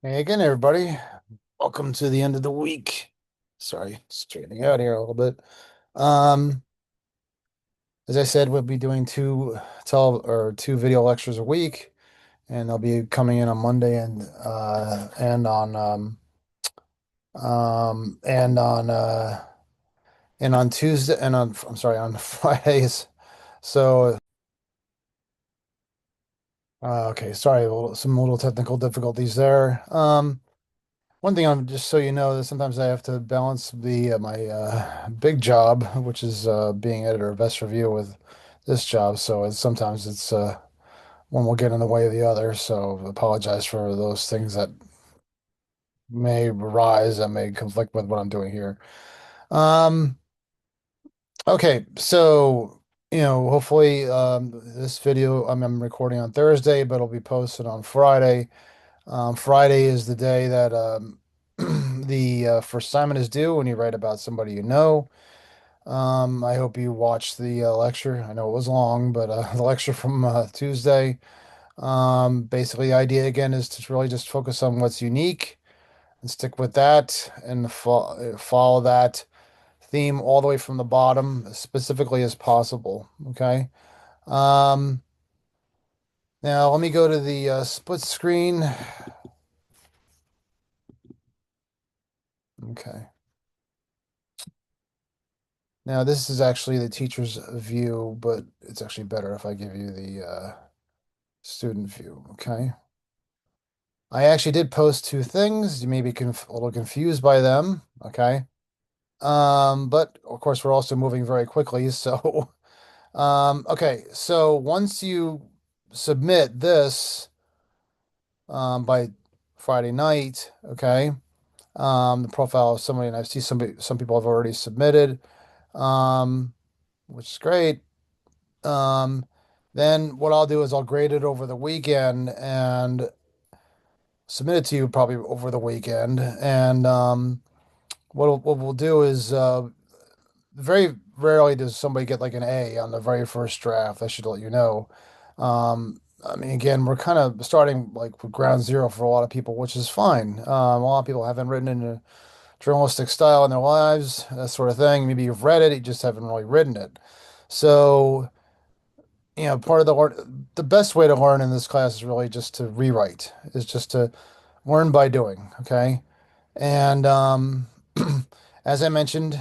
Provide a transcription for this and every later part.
Hey again, everybody. Welcome to the end of the week. Sorry, straightening out here a little bit. Um, as I said, we'll be doing two video lectures a week, and they'll be coming in on Monday and on Tuesday and on I'm sorry, on Fridays. So okay, sorry, some little technical difficulties there. One thing I'm just so you know that sometimes I have to balance the my big job, which is being editor of Best Review, with this job. So sometimes it's one will get in the way of the other. So apologize for those things that may arise that may conflict with what I'm doing here. Um, okay, so hopefully this video I'm recording on Thursday, but it'll be posted on Friday. Friday is the day that the first assignment is due when you write about somebody you know. I hope you watched the lecture. I know it was long, but the lecture from Tuesday. Basically, the idea again is to really just focus on what's unique and stick with that and follow that theme all the way from the bottom, as specifically as possible. Okay. Um, Now let me go to the split screen. Okay. Now, this is actually the teacher's view, but it's actually better if I give you the student view, okay? I actually did post two things. You may be a little confused by them, okay? But of course, we're also moving very quickly, so okay. So once you submit this by Friday night, okay? The profile of somebody, and I see some people have already submitted, um, which is great. Um, then what I'll do is I'll grade it over the weekend and submit it to you probably over the weekend. And what we'll do is very rarely does somebody get like an A on the very first draft. I should let you know. I mean, again, we're kind of starting like with ground zero for a lot of people, which is fine. A lot of people haven't written in a journalistic style in their lives, that sort of thing. Maybe you've read it, you just haven't really written it. So part of the best way to learn in this class is really just to rewrite, is just to learn by doing, okay? And as I mentioned,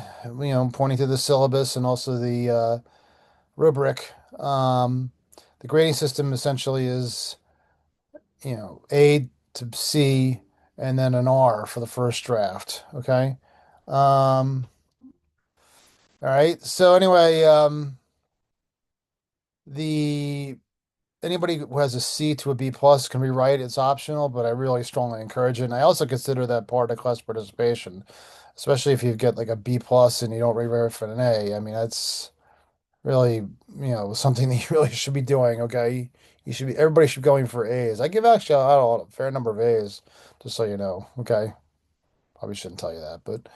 pointing to the syllabus and also the rubric, the grading system essentially is, A to C and then an R for the first draft, okay? Um, all right. So anyway, the anybody who has a C to a B plus can rewrite. It's optional, but I really strongly encourage it. And I also consider that part of class participation, especially if you get like a B plus and you don't rewrite for an A. I mean, that's really, something that you really should be doing. Okay, you should be. Everybody should be going for A's. I give actually out a fair number of A's, just so you know. Okay, probably shouldn't tell you that, but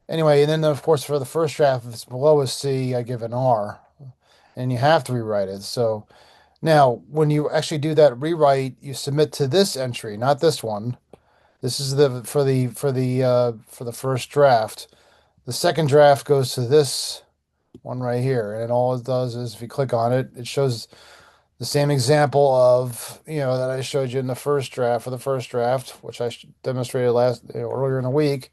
anyway, and then of course for the first draft, if it's below a C, I give an R, and you have to rewrite it. So. Now, when you actually do that rewrite, you submit to this entry, not this one. This is the for the first draft. The second draft goes to this one right here, and all it does is if you click on it, it shows the same example of, that I showed you in the first draft for the first draft, which I demonstrated earlier in the week.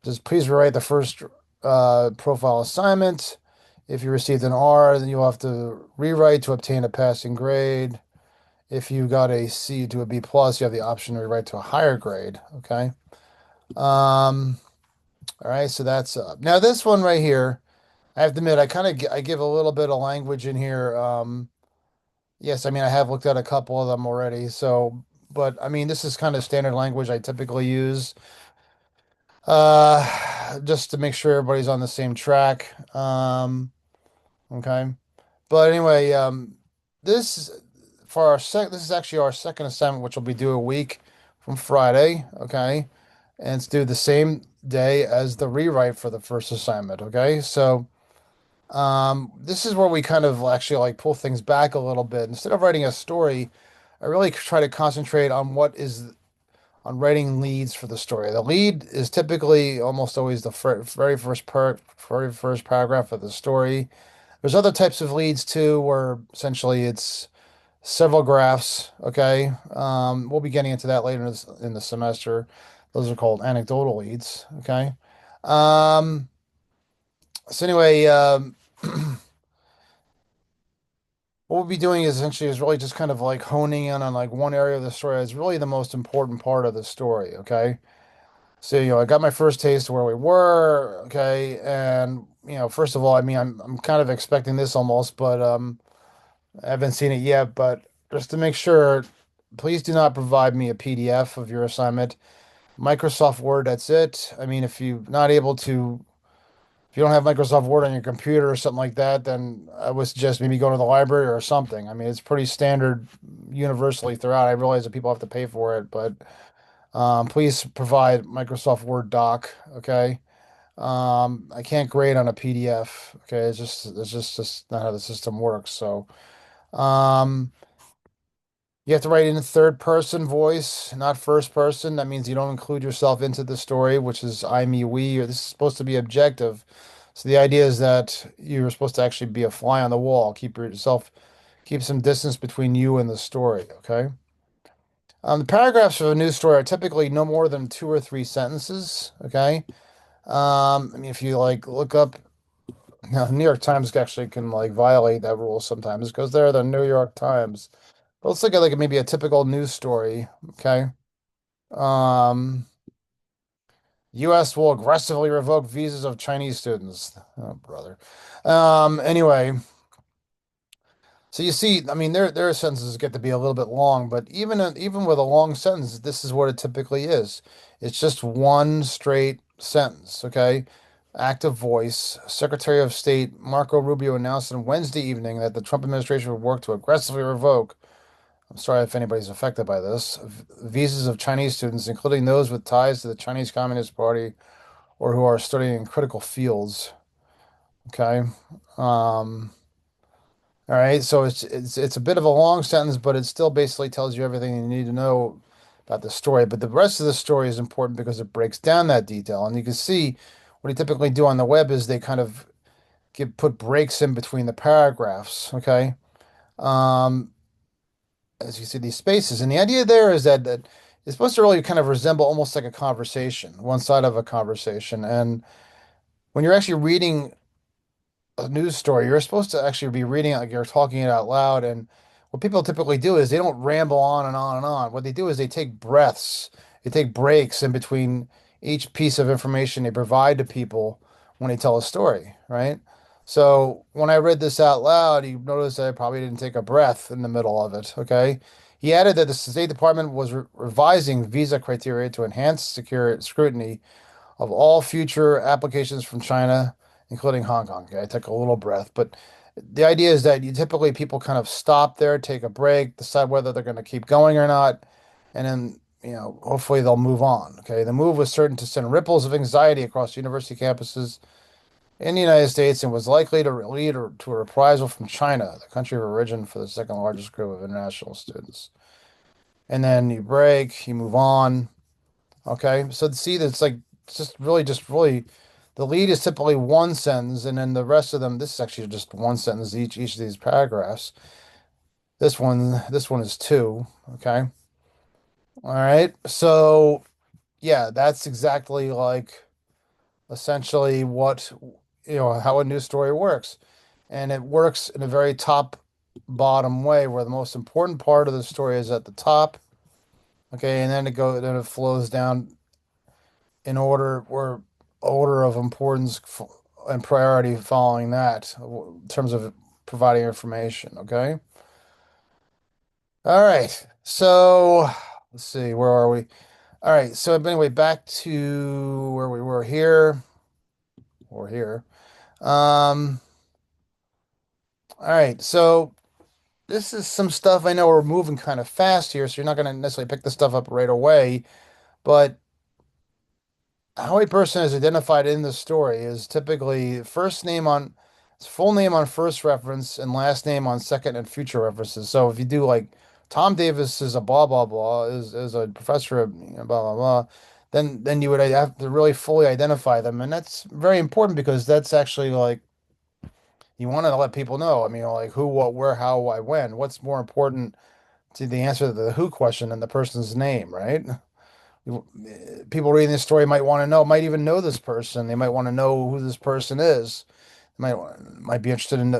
Just please rewrite the first profile assignment. If you received an R, then you'll have to rewrite to obtain a passing grade. If you got a C to a B plus, you have the option to rewrite to a higher grade. Okay. Um, all right, so that's up. Now this one right here, I have to admit, I give a little bit of language in here. Yes, I mean I have looked at a couple of them already. So, but I mean this is kind of standard language I typically use, just to make sure everybody's on the same track. Okay. But anyway, this this is actually our second assignment, which will be due a week from Friday. Okay, and it's due the same day as the rewrite for the first assignment. Okay, so this is where we kind of actually like pull things back a little bit. Instead of writing a story, I really try to concentrate on what is on writing leads for the story. The lead is typically almost always the very first paragraph of the story. There's other types of leads too, where essentially it's several graphs. Okay, we'll be getting into that later in the semester. Those are called anecdotal leads. Okay, um, so anyway, what we'll be doing is essentially is really just kind of like honing in on like one area of the story. It's really the most important part of the story. Okay. So, I got my first taste of where we were, okay, and first of all, I mean, I'm kind of expecting this almost, but I haven't seen it yet. But just to make sure, please do not provide me a PDF of your assignment. Microsoft Word, that's it. I mean, if you don't have Microsoft Word on your computer or something like that, then I would suggest maybe going to the library or something. I mean, it's pretty standard universally throughout. I realize that people have to pay for it, but please provide Microsoft Word doc, okay? I can't grade on a PDF, okay? It's just not how the system works. So, um, you have to write in third person voice, not first person. That means you don't include yourself into the story, which is I, me, we, or this is supposed to be objective. So the idea is that you're supposed to actually be a fly on the wall, keep some distance between you and the story, okay? The paragraphs of a news story are typically no more than two or three sentences. Okay. I mean, if you like look up, New York Times actually can like violate that rule sometimes because they're the New York Times. But let's look at like maybe a typical news story. Okay. Um, U.S. will aggressively revoke visas of Chinese students. Oh, brother. Anyway, so you see, I mean, their sentences get to be a little bit long, but even with a long sentence, this is what it typically is. It's just one straight sentence, okay? Active voice. Secretary of State Marco Rubio announced on Wednesday evening that the Trump administration would work to aggressively revoke, I'm sorry if anybody's affected by this, visas of Chinese students, including those with ties to the Chinese Communist Party or who are studying in critical fields. Okay. Um, All right, so it's a bit of a long sentence, but it still basically tells you everything you need to know about the story. But the rest of the story is important because it breaks down that detail. And you can see what you typically do on the web is they kind of put breaks in between the paragraphs. Okay. Um, as you see these spaces. And the idea there is that it's supposed to really kind of resemble almost like a conversation, one side of a conversation. And when you're actually reading a news story, you're supposed to actually be reading it like you're talking it out loud. And what people typically do is they don't ramble on and on and on. What they do is they take breaths, they take breaks in between each piece of information they provide to people when they tell a story, right? So when I read this out loud, you notice that I probably didn't take a breath in the middle of it, okay? He added that the State Department was revising visa criteria to enhance secure scrutiny of all future applications from China, including Hong Kong. Okay, I took a little breath, but the idea is that you typically people kind of stop there, take a break, decide whether they're going to keep going or not, and then hopefully they'll move on. Okay, the move was certain to send ripples of anxiety across university campuses in the United States and was likely to lead to a reprisal from China, the country of origin for the second largest group of international students. And then you break, you move on. Okay, so see, that's like just really, the lead is typically one sentence, and then the rest of them, this is actually just one sentence each of these paragraphs. This one is two. Okay, all right. So yeah, that's exactly like essentially what how a news story works, and it works in a very top bottom way, where the most important part of the story is at the top. Okay, and then it flows down in order of importance and priority following that in terms of providing information. Okay. All right. So let's see, where are we? All right. So anyway, back to where we were here or here. Um, all right. So this is some stuff I know we're moving kind of fast here, so you're not going to necessarily pick the stuff up right away, but how a person is identified in the story is typically first name on full name on first reference and last name on second and future references. So if you do like Tom Davis is a blah blah blah, is a professor of blah blah blah, then you would have to really fully identify them, and that's very important because that's actually like you want to let people know. I mean, like who, what, where, how, why, when. What's more important to the answer to the who question than the person's name, right? People reading this story might want to know, might even know this person. They might want to know who this person is. Might be interested in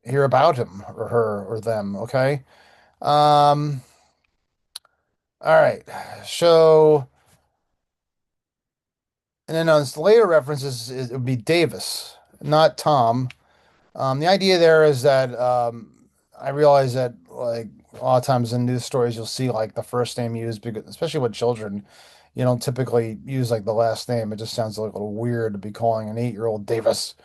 hear about him or her or them. Okay. Um. All right. So, and then on later references, it would be Davis, not Tom. The idea there is that I realize that like a lot of times in news stories you'll see like the first name used because especially with children, you don't typically use like the last name. It just sounds like a little weird to be calling an 8-year-old Davis.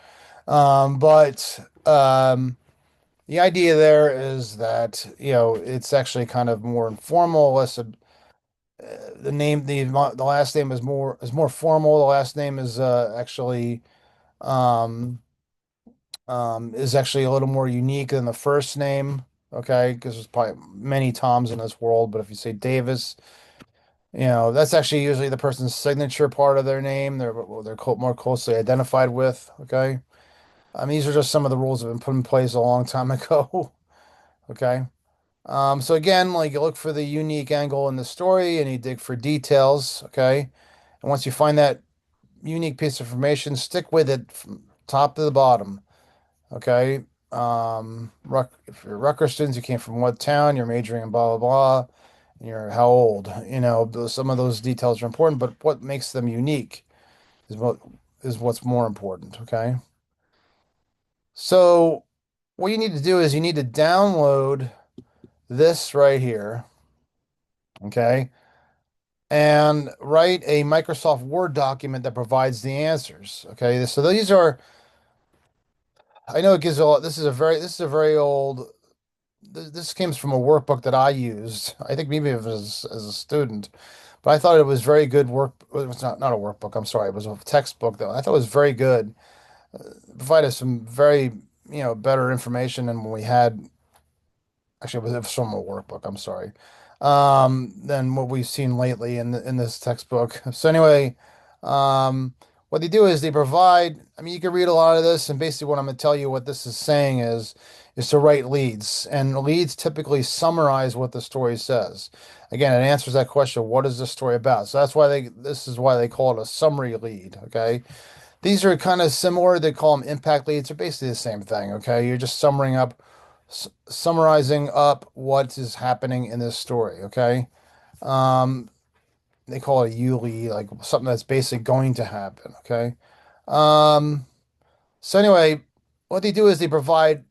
But the idea there is that it's actually kind of more informal, less the name the last name is more formal. The last name is actually um is actually a little more unique than the first name. Okay, because there's probably many Toms in this world, but if you say Davis, that's actually usually the person's signature part of their name. They're more closely identified with. Okay, I mean these are just some of the rules that have been put in place a long time ago. Okay, so again, like you look for the unique angle in the story and you dig for details. Okay, and once you find that unique piece of information, stick with it from top to the bottom. Okay. If you're Rutgers students, you came from what town, you're majoring in blah, blah, blah, and you're how old. Some of those details are important, but what makes them unique is what's more important. Okay. So what you need to do is you need to download this right here. Okay. And write a Microsoft Word document that provides the answers. Okay. So these are, I know it gives a lot, this is a very old this came from a workbook that I used. I think maybe it was as a student, but I thought it was very good work. It was not a workbook. I'm sorry. It was a textbook that I thought was very good. It provided some very, better information than when we had. Actually, it was from a workbook. I'm sorry. Than what we've seen lately in this textbook. So anyway, um, what they do is they provide. I mean, you can read a lot of this, and basically, what I'm going to tell you, what this is saying is to write leads, and leads typically summarize what the story says. Again, it answers that question: what is this story about? So that's why this is why they call it a summary lead. Okay. These are kind of similar. They call them impact leads. They're basically the same thing. Okay. You're just summarizing up what is happening in this story. Okay. Um, they call it a U lead, like something that's basically going to happen. Okay. Um, so anyway, what they do is they provide,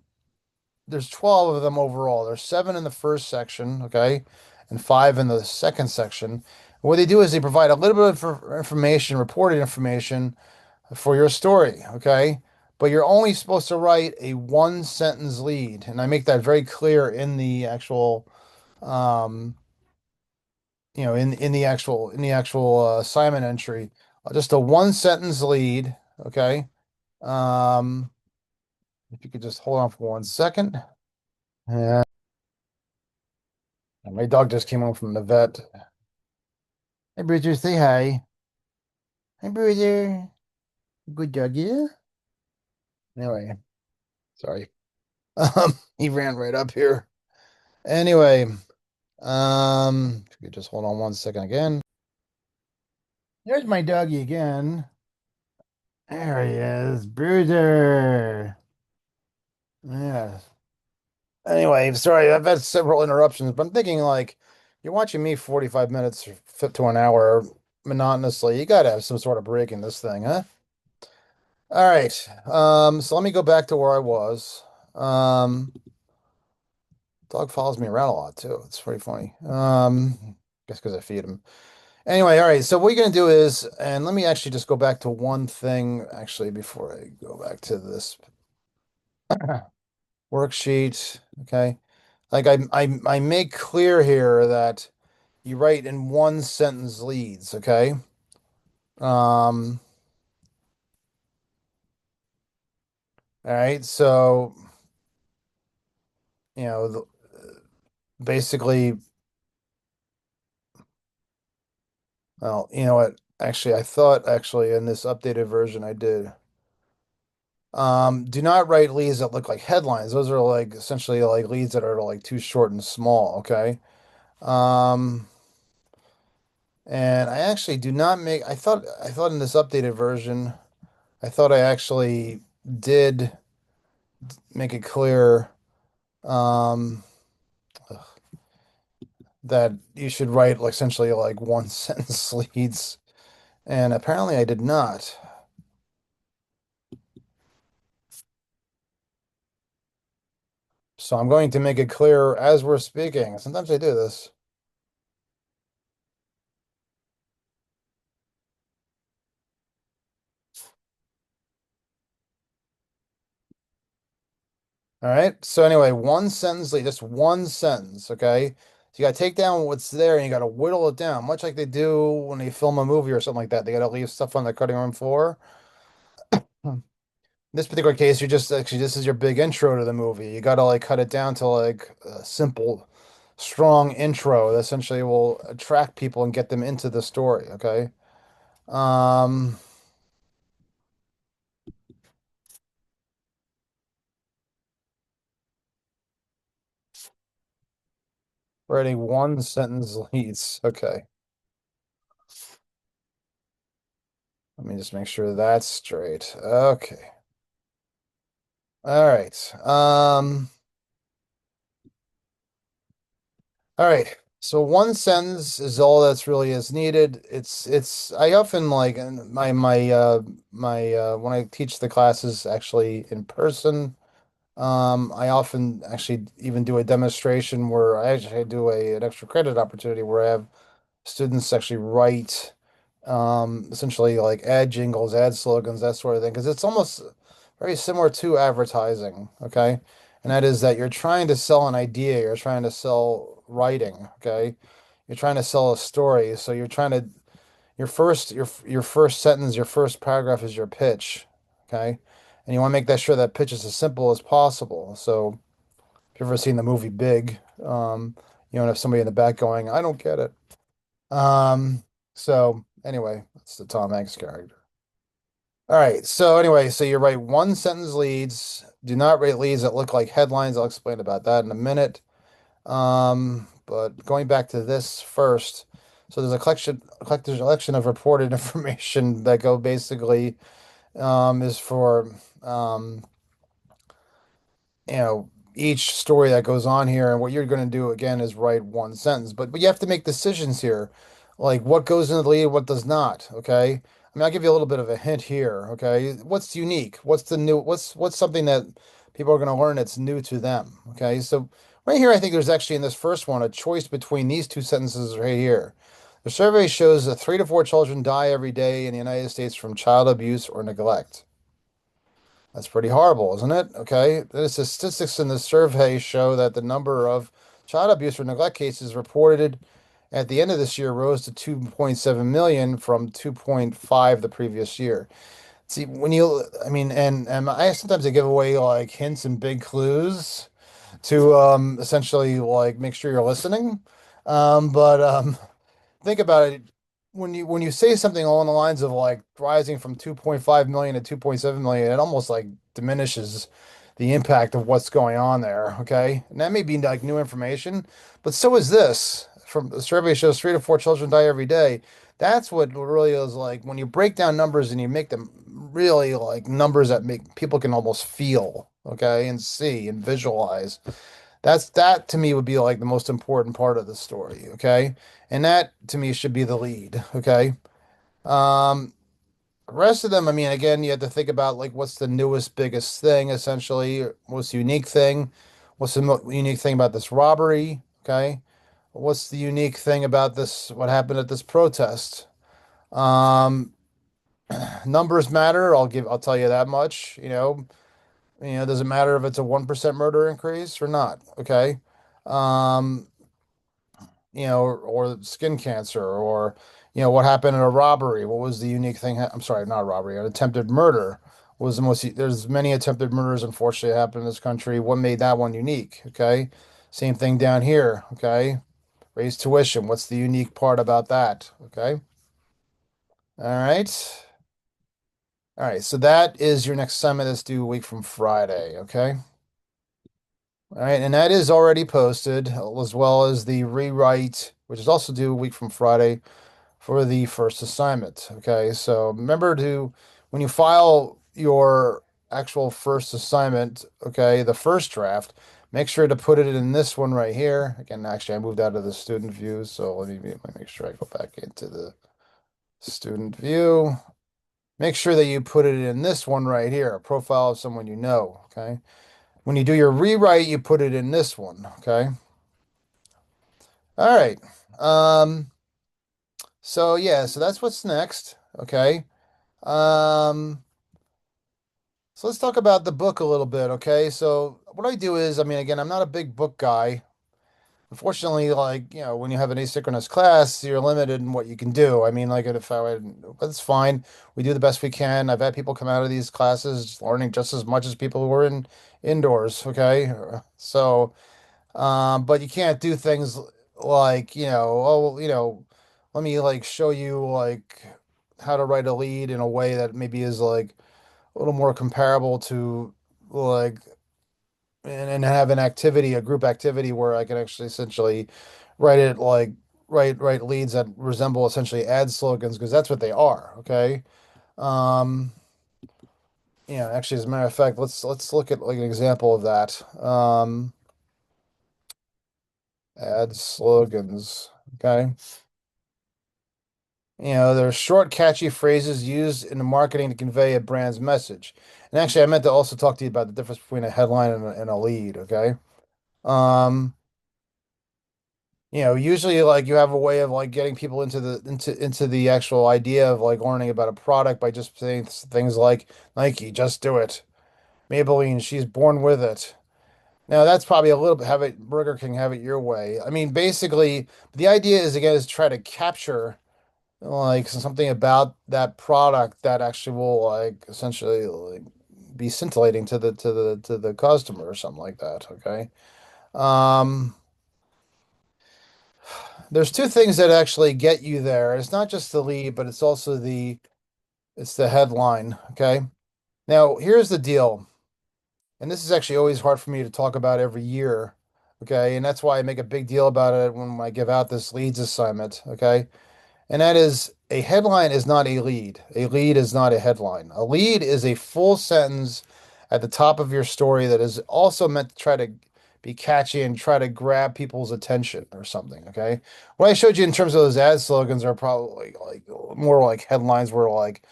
there's 12 of them overall. There's 7 in the first section. Okay. And 5 in the second section. What they do is they provide a little bit of information, reported information for your story, okay? But you're only supposed to write a one sentence lead, and I make that very clear in the actual, um, in the actual assignment entry. Just a one sentence lead, okay? Um, if you could just hold on for 1 second. Yeah, my dog just came home from the vet. Hey, Bridger, say hi. Hi, Bridger. Good dog, yeah? Anyway, sorry. He ran right up here. Anyway. If you could just hold on 1 second again. There's my doggy again. There he is, Bruiser. Yeah. Anyway, sorry, I've had several interruptions, but I'm thinking like you're watching me 45 minutes or fit to an hour monotonously. You gotta have some sort of break in this thing, huh? All right. So let me go back to where I was. Um, Dog follows me around a lot too. It's pretty funny. Guess because I feed him. Anyway, all right. So what you're gonna do is, and let me actually just go back to one thing actually before I go back to this worksheet. Okay. Like I make clear here that you write in one sentence leads, okay? Um, all right. So, you know, basically, well, you know what? Actually, I thought actually in this updated version I did. Do not write leads that look like headlines. Those are like essentially like leads that are like too short and small, okay? Um, and I actually do not make I thought in this updated version, I thought I actually did make it clear um that you should write like essentially like one sentence leads, and apparently I did not. So I'm going to make it clear as we're speaking. Sometimes I do this. All right. So anyway, one sentence lead, just one sentence, okay? So you gotta take down what's there and you gotta whittle it down, much like they do when they film a movie or something like that. They gotta leave stuff on the cutting room floor. Hmm. In this particular case, you're just actually this is your big intro to the movie. You gotta like cut it down to like a simple, strong intro that essentially will attract people and get them into the story, okay? Um, Writing one sentence leads. Okay. Let me just make sure that's straight. Okay. All right. All right. So one sentence is all that's really is needed. It's I often like in my when I teach the classes actually in person, I often actually even do a demonstration where I actually do an extra credit opportunity where I have students actually write essentially like ad jingles, ad slogans, that sort of thing, because it's almost very similar to advertising, okay? And that is that you're trying to sell an idea, you're trying to sell writing, okay? You're trying to sell a story, so you're trying to your first sentence, your first paragraph is your pitch, okay? And you want to make that sure that pitch is as simple as possible. So if you've ever seen the movie Big, you don't have somebody in the back going, "I don't get it." So anyway, that's the Tom Hanks character. All right. So anyway, so you write one sentence leads. Do not write leads that look like headlines. I'll explain about that in a minute. But going back to this first, so there's a collection of reported information that go basically is for um each story that goes on here. And what you're going to do again is write one sentence, but you have to make decisions here, like what goes into the lead, what does not. Okay. I mean, I'll give you a little bit of a hint here. Okay. What's unique? What's the new? What's something that people are going to learn that's new to them? Okay. So right here, I think there's actually in this first one a choice between these two sentences right here. The survey shows that 3 to 4 children die every day in the United States from child abuse or neglect. That's pretty horrible, isn't it? Okay. The statistics in the survey show that the number of child abuse or neglect cases reported at the end of this year rose to 2.7 million from 2.5 the previous year. See, I mean, and I sometimes I give away like hints and big clues to essentially like make sure you're listening. But think about it. When you say something along the lines of like rising from 2.5 million to 2.7 million, it almost like diminishes the impact of what's going on there. Okay. And that may be like new information, but so is this. From the survey shows 3 to 4 children die every day. That's what really is like when you break down numbers and you make them really like numbers that make people can almost feel, okay, and see and visualize. That to me would be like the most important part of the story, okay? And that to me should be the lead, okay? Um, the rest of them, I mean, again, you have to think about like what's the newest, biggest thing, essentially, what's the unique thing, what's the unique thing about this robbery, okay? What's the unique thing about this, what happened at this protest? Um, Numbers matter, I'll tell you that much, does it matter if it's a 1% murder increase or not? Okay. Um, or skin cancer, or what happened in a robbery? What was the unique thing? I'm sorry, not a robbery, an attempted murder there's many attempted murders unfortunately happen in this country. What made that one unique? Okay. Same thing down here, okay? Raise tuition. What's the unique part about that? Okay. All right. All right. So that is your next assignment that's due a week from Friday. Okay. All right. And that is already posted, as well as the rewrite, which is also due a week from Friday for the first assignment. Okay. So remember to, when you file your actual first assignment, okay, the first draft, make sure to put it in this one right here. Again, actually, I moved out of the student view. So let me make sure I go back into the student view. Make sure that you put it in this one right here, a profile of someone you know, okay? When you do your rewrite, you put it in this one, okay? All right. Um, so yeah, so that's what's next, okay? Um, so let's talk about the book a little bit, okay? So what I do is, I mean, again, I'm not a big book guy. Unfortunately, like, when you have an asynchronous class, you're limited in what you can do. I mean, like, if I would, that's fine. We do the best we can. I've had people come out of these classes learning just as much as people who are in indoors, okay? So, but you can't do things like, oh, let me like show you like how to write a lead in a way that maybe is like a little more comparable to like and have an activity, a group activity where I can actually essentially write it like write leads that resemble essentially ad slogans because that's what they are. Okay. Um, actually, as a matter of fact, let's look at like an example of that. Ad slogans. Okay. They're short, catchy phrases used in the marketing to convey a brand's message. And actually, I meant to also talk to you about the difference between a headline and a lead. Okay. Um, usually like you have a way of like getting people into the actual idea of like learning about a product by just saying things like Nike, just do it. Maybelline, she's born with it. Now that's probably a little bit have it Burger King, have it your way. I mean, basically, the idea is again is try to capture like something about that product that actually will like essentially like be scintillating to the customer or something like that. Okay. Um, There's two things that actually get you there. It's not just the lead, but it's also the headline. Okay. Now, here's the deal. And this is actually always hard for me to talk about every year. Okay. And that's why I make a big deal about it when I give out this leads assignment. Okay. And that is a headline is not a lead. A lead is not a headline. A lead is a full sentence at the top of your story that is also meant to try to be catchy and try to grab people's attention or something. Okay. What I showed you in terms of those ad slogans are probably like more like headlines where like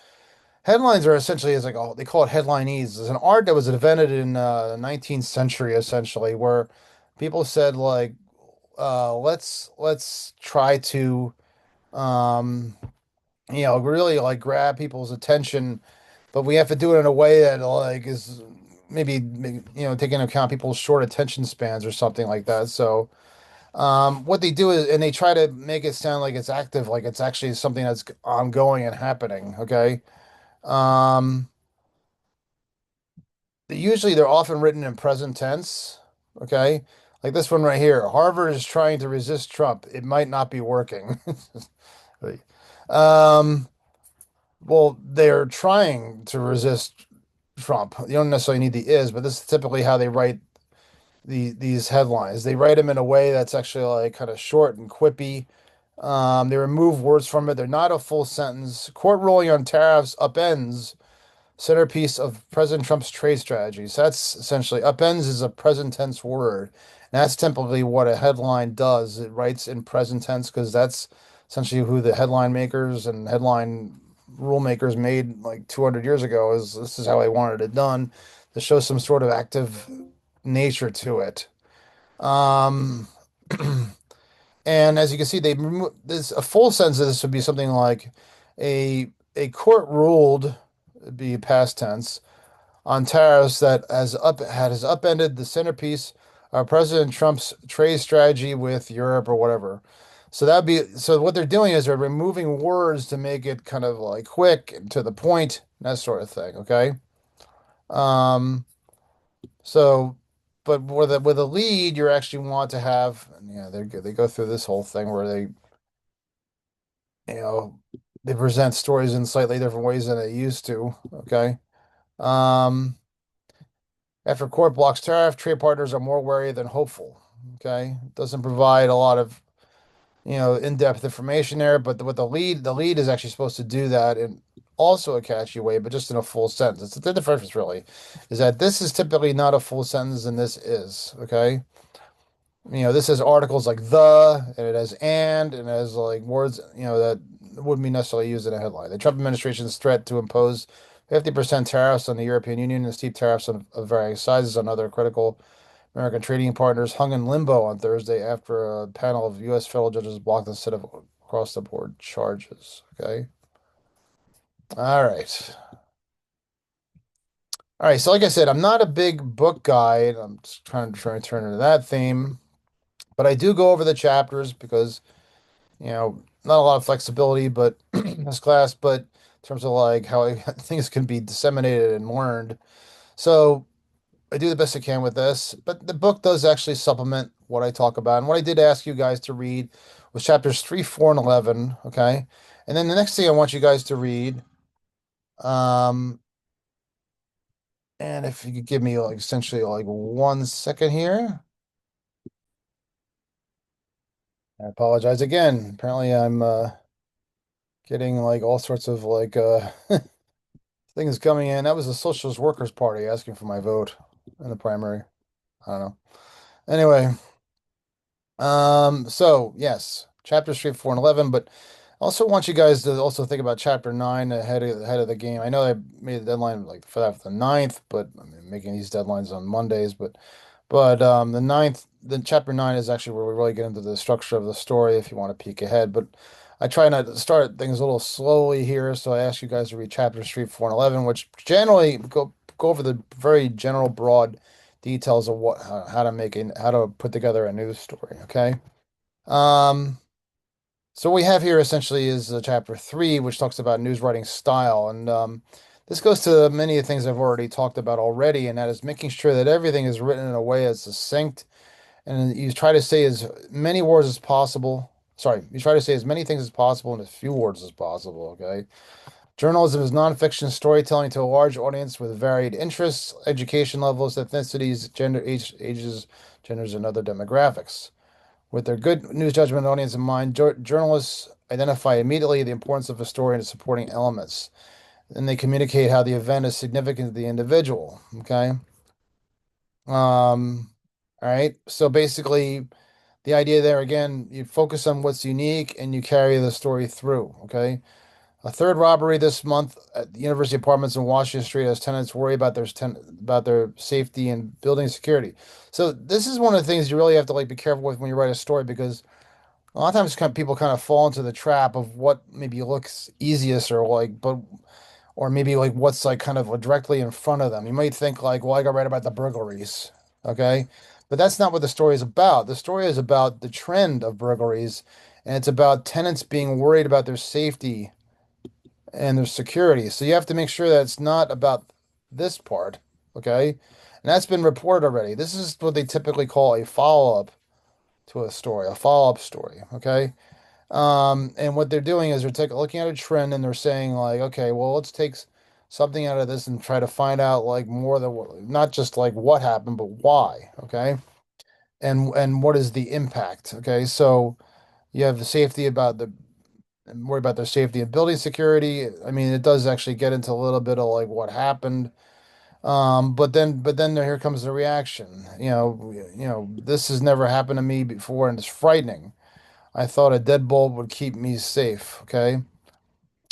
headlines are essentially is like oh, they call it headlinees. It's an art that was invented in the 19th century essentially where people said like let's try to um really like grab people's attention, but we have to do it in a way that like is maybe taking into account people's short attention spans or something like that. So, what they do is, and they try to make it sound like it's active, like it's actually something that's ongoing and happening. Okay. Um, usually they're often written in present tense. Okay. Like this one right here. Harvard is trying to resist Trump. It might not be working. Um, Well, they're trying to resist Trump. You don't necessarily need the is, but this is typically how they write these headlines. They write them in a way that's actually like kind of short and quippy. They remove words from it. They're not a full sentence. Court ruling on tariffs upends centerpiece of President Trump's trade strategies. That's essentially upends is a present tense word. And that's typically what a headline does. It writes in present tense because that's essentially who the headline makers and headline rule makers made like 200 years ago is this is how I wanted it done to show some sort of active nature to it. Um, and as you can see, they remove this a full sentence of this would be something like a court ruled, it'd be past tense on tariffs that has upended the centerpiece of President Trump's trade strategy with Europe or whatever. So what they're doing is they're removing words to make it kind of like quick and to the point, that sort of thing. Okay. Um, so but with a lead, you actually want to have, they go through this whole thing where you know, they present stories in slightly different ways than they used to. Okay. Um, After court blocks tariff, trade partners are more wary than hopeful. Okay. Doesn't provide a lot of, in-depth information there, but with the lead is actually supposed to do that in also a catchy way, but just in a full sentence. It's the difference really is that this is typically not a full sentence and this is. Okay. This has articles like and it has and it has like words, that wouldn't be necessarily used in a headline. The Trump administration's threat to impose 50% tariffs on the European Union and steep tariffs of varying sizes on other critical American trading partners hung in limbo on Thursday after a panel of U.S. federal judges blocked a set of across the board charges. Okay. All right. All right. So, like I said, I'm not a big book guy. And I'm just trying to turn into that theme, but I do go over the chapters because not a lot of flexibility, but this class, but in terms of like how things can be disseminated and learned. So I do the best I can with this, but the book does actually supplement what I talk about. And what I did ask you guys to read was chapters 3, 4, and 11. Okay. And then the next thing I want you guys to read, um, and if you could give me like essentially like 1 second here. I apologize again. Apparently I'm getting like all sorts of like things coming in. That was the Socialist Workers Party asking for my vote in the primary. I don't know. Anyway, so yes, chapters 3, 4, and 11, but I also want you guys to also think about chapter 9 ahead of the game. I know I made the deadline like for that for the 9th, but I'm making these deadlines on Mondays, but the ninth, the chapter 9 is actually where we really get into the structure of the story if you want to peek ahead. But I try not to start things a little slowly here, so I ask you guys to read chapters 3, 4, and 11, which generally go over the very general, broad details of how to how to put together a news story. Okay. Um, so what we have here essentially is chapter 3, which talks about news writing style, and this goes to many of the things I've already talked about already, and that is making sure that everything is written in a way that's succinct and you try to say as many words as possible. Sorry, you try to say as many things as possible in as few words as possible. Okay. Journalism is nonfiction storytelling to a large audience with varied interests, education levels, ethnicities, ages, genders, and other demographics. With their good news judgment audience in mind, journalists identify immediately the importance of a story and its supporting elements. And they communicate how the event is significant to the individual. Okay. All right. So basically, the idea there again, you focus on what's unique and you carry the story through. Okay. A third robbery this month at the University Apartments in Washington Street as tenants worry about about their safety and building security. So this is one of the things you really have to like be careful with when you write a story because a lot of times people kind of fall into the trap of what maybe looks easiest or like, but or maybe like what's like kind of directly in front of them. You might think like, well, I got to write about the burglaries, okay? But that's not what the story is about. The story is about the trend of burglaries, and it's about tenants being worried about their safety and their security. So you have to make sure that it's not about this part, okay? And that's been reported already. This is what they typically call a follow-up to a story, a follow-up story, okay? And what they're doing is they're taking looking at a trend and they're saying like, okay, well, let's take something out of this and try to find out like more than not just like what happened, but why, okay? And what is the impact, okay? So you have the safety about the worry about their safety and building security. I mean, it does actually get into a little bit of like what happened. But then here comes the reaction. This has never happened to me before and it's frightening. I thought a deadbolt would keep me safe. Okay.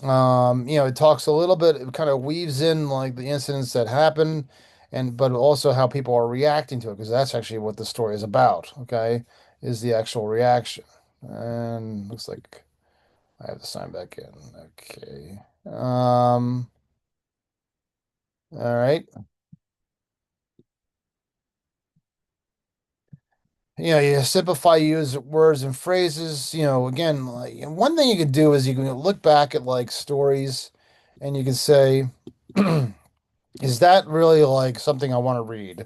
It talks a little bit, it kind of weaves in like the incidents that happen and but also how people are reacting to it, because that's actually what the story is about. Okay. Is the actual reaction. And looks like I have to sign back in. Okay. All right. You simplify use words and phrases. Again, like and one thing you could do is you can look back at like stories and you can say, is that really like something I want to read?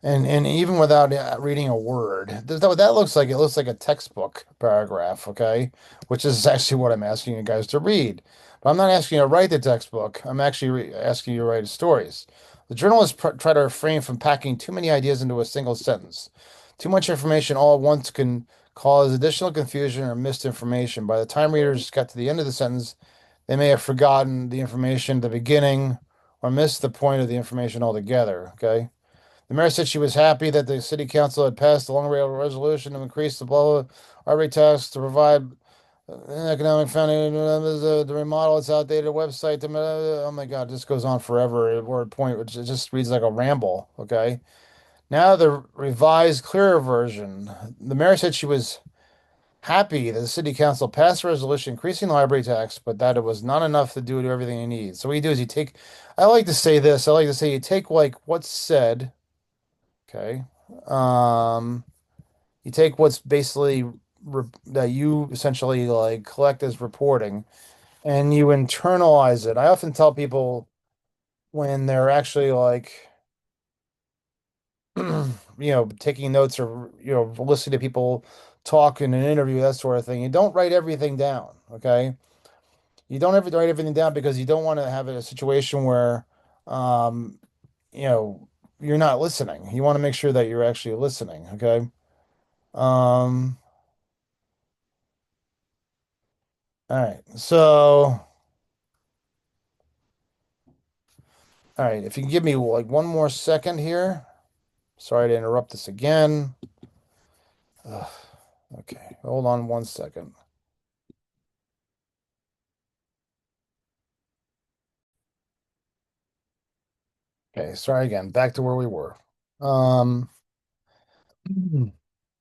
And even without reading a word, that looks like it looks like a textbook paragraph, okay? Which is actually what I'm asking you guys to read. But I'm not asking you to write the textbook. I'm actually asking you to write stories. The journalists try to refrain from packing too many ideas into a single sentence. Too much information all at once can cause additional confusion or misinformation. By the time readers get to the end of the sentence, they may have forgotten the information at the beginning or missed the point of the information altogether, okay? The mayor said she was happy that the city council had passed the long rail resolution to increase the blow RV tax to provide an economic foundation to remodel its outdated website. Oh my God, this goes on forever. At word point, which it just reads like a ramble. Okay. Now the revised, clearer version. The mayor said she was happy that the city council passed a resolution increasing the library tax, but that it was not enough to do everything you need. So what you do is you take. I like to say this. I like to say you take like what's said. Okay. Um, you take what's basically that you essentially like collect as reporting and you internalize it. I often tell people when they're actually like, taking notes or, listening to people talk in an interview, that sort of thing, you don't write everything down. Okay. You don't ever write everything down because you don't want to have a situation where, um, you know, you're not listening. You want to make sure that you're actually listening. Okay. Um, all right. All right. If you can give me like one more second here. Sorry to interrupt this again. Ugh, okay. Hold on one second. Okay. Sorry again. Back to where we were. Um,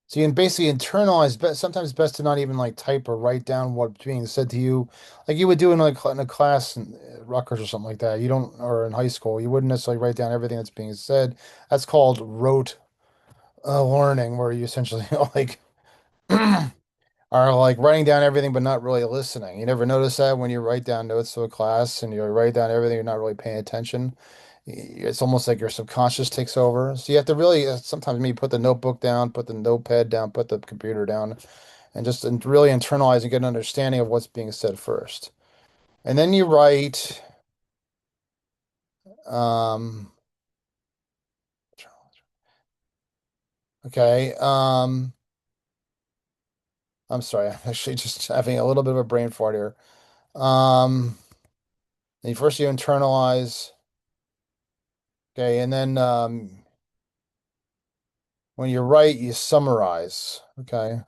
so you can basically internalize, but sometimes it's best to not even like type or write down what's being said to you, like you would do in like in a class in Rutgers or something like that. You don't, or in high school, you wouldn't necessarily write down everything that's being said. That's called rote learning, where you essentially like are like writing down everything but not really listening. You never notice that when you write down notes to a class and you write down everything, you're not really paying attention. It's almost like your subconscious takes over. So you have to really sometimes maybe put the notebook down, put the notepad down, put the computer down, and just really internalize and get an understanding of what's being said first. And then you write, um, okay, I'm sorry, I'm actually just having a little bit of a brain fart here. Um, and first you internalize. Okay, and then when you write, you summarize. Okay.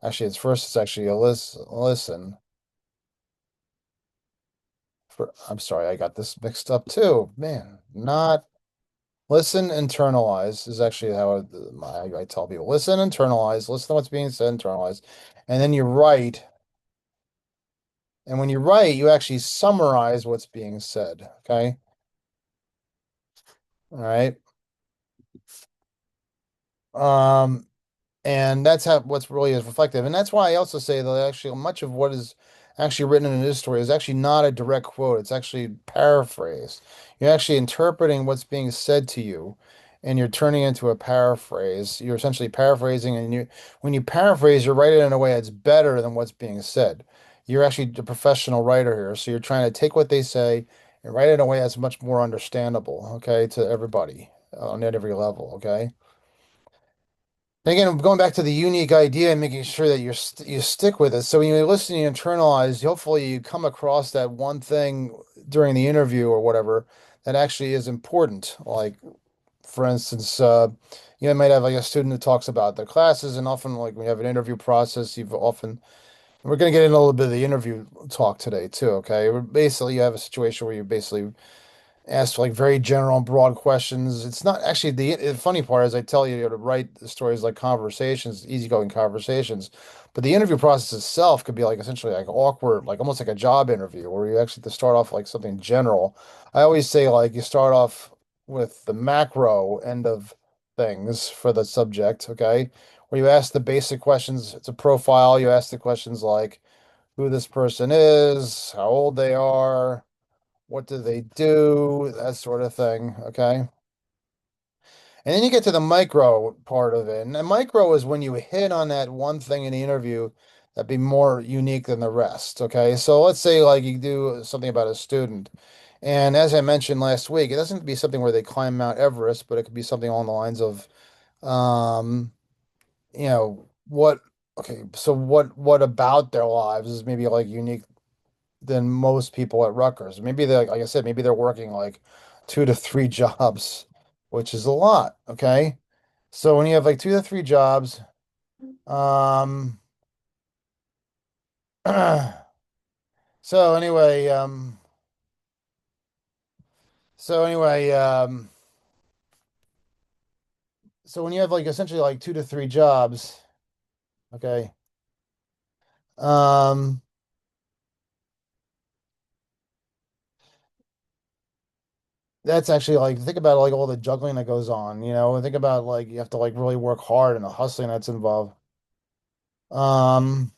Actually, it's actually a listen. I'm sorry, I got this mixed up too. Man, not listen, internalize is actually how I tell people. Listen, internalize, listen to what's being said, internalize. And then you write. And when you write, you actually summarize what's being said. Okay. All right. Um, And that's how what's really is reflective. And that's why I also say that actually much of what is actually written in this story is actually not a direct quote. It's actually paraphrased. You're actually interpreting what's being said to you and you're turning it into a paraphrase. You're essentially paraphrasing and when you paraphrase, you write it in a way that's better than what's being said. You're actually the professional writer here. So you're trying to take what they say and write it in a way that's much more understandable, okay, to everybody on every level, okay? And again, going back to the unique idea and making sure that you stick with it. So when you listen, you internalize, hopefully you come across that one thing during the interview or whatever that actually is important. Like, for instance, you might have like a student who talks about their classes, and often like when you have an interview process, we're going to get into a little bit of the interview talk today too, okay? Basically, you have a situation where you basically ask like very general and broad questions. It's not actually the funny part is I tell you to write the stories like conversations, easygoing conversations, but the interview process itself could be like essentially like awkward, like almost like a job interview where you actually have to start off like something general. I always say like you start off with the macro end of things for the subject, okay? Where you ask the basic questions. It's a profile. You ask the questions like who this person is, how old they are, what do they do, that sort of thing. Okay. And then you get to the micro part of it. And the micro is when you hit on that one thing in the interview that'd be more unique than the rest. Okay. So let's say like you do something about a student. And as I mentioned last week, it doesn't have to be something where they climb Mount Everest, but it could be something along the lines of, um, what, okay, so what about their lives is maybe like unique than most people at Rutgers. Maybe they're, like I said, maybe they're working like 2 to 3 jobs, which is a lot. Okay. So when you have like 2 to 3 jobs, um, so anyway, so anyway, so when you have like essentially like 2 to 3 jobs, okay, um, that's actually like think about like all the juggling that goes on, and think about like you have to like really work hard and the hustling that's involved. Um,